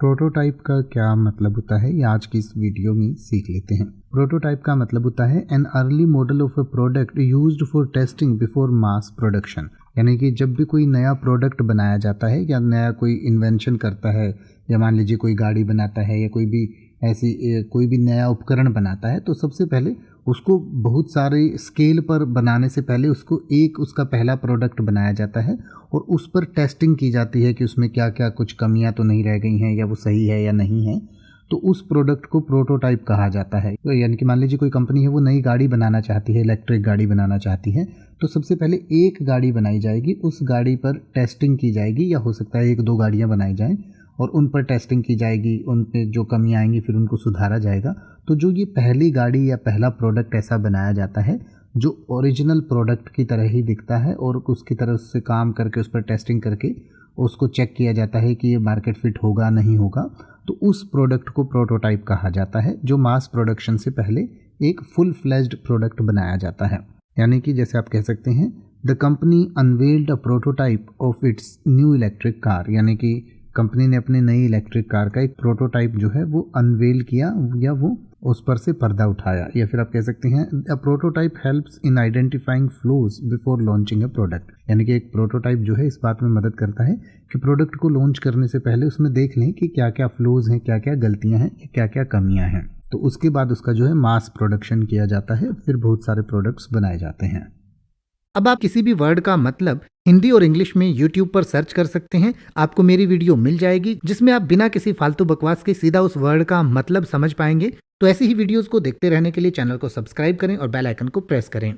Prototype का क्या मतलब होता है ये आज की इस वीडियो में सीख लेते हैं। प्रोटोटाइप का मतलब होता है an early model of a product used for testing before mass production. यानी कि जब भी कोई नया प्रोडक्ट बनाया जाता है या नया कोई इन्वेंशन करता है या मान लीजिए कोई गाड़ी बनाता है या कोई भी ऐसी कोई भी नया उपकरण बनाता है तो सबसे पहले उसको बहुत सारे स्केल पर बनाने से पहले उसको एक उसका पहला प्रोडक्ट बनाया जाता है और उस पर टेस्टिंग की जाती है कि उसमें क्या क्या कुछ कमियां तो नहीं रह गई हैं या वो सही है या नहीं है। तो उस प्रोडक्ट को प्रोटोटाइप कहा जाता है। तो यानी कि मान लीजिए कोई कंपनी है वो नई गाड़ी बनाना चाहती है, इलेक्ट्रिक गाड़ी बनाना चाहती है, तो सबसे पहले एक गाड़ी बनाई जाएगी, उस गाड़ी पर टेस्टिंग की जाएगी या हो सकता है एक दो गाड़ियाँ बनाई जाएँ और उन पर टेस्टिंग की जाएगी, उन पे जो कमियाँ आएंगी फिर उनको सुधारा जाएगा। तो जो ये पहली गाड़ी या पहला प्रोडक्ट ऐसा बनाया जाता है जो ओरिजिनल प्रोडक्ट की तरह ही दिखता है और उसकी तरह से काम करके उस पर टेस्टिंग करके उसको चेक किया जाता है कि ये मार्केट फिट होगा नहीं होगा, तो उस प्रोडक्ट को प्रोटोटाइप कहा जाता है जो मास प्रोडक्शन से पहले एक फुल फ्लेज्ड प्रोडक्ट बनाया जाता है। यानी कि जैसे आप कह सकते हैं the company unveiled a prototype of its new electric car. यानी कि कंपनी ने अपनी नई इलेक्ट्रिक कार का एक प्रोटोटाइप जो है वो अनवेल किया या वो उस पर से पर्दा उठाया। या फिर आप कह सकते हैं a prototype helps in identifying flaws before launching a product. यानी कि एक प्रोटोटाइप जो है इस बात में मदद करता है कि प्रोडक्ट को लॉन्च करने से पहले उसमें देख लें कि क्या क्या फ्लूज हैं, क्या क्या गलतियां हैं, क्या क्या कमियां हैं। तो उसके बाद उसका जो है मास प्रोडक्शन किया जाता है, फिर बहुत सारे प्रोडक्ट्स बनाए जाते हैं। अब आप किसी भी वर्ड का मतलब हिंदी और इंग्लिश में YouTube पर सर्च कर सकते हैं। आपको मेरी वीडियो मिल जाएगी जिसमें आप बिना किसी फालतू बकवास के सीधा उस वर्ड का मतलब समझ पाएंगे। तो ऐसी ही वीडियोस को देखते रहने के लिए चैनल को सब्सक्राइब करें और बेल आइकन को प्रेस करें।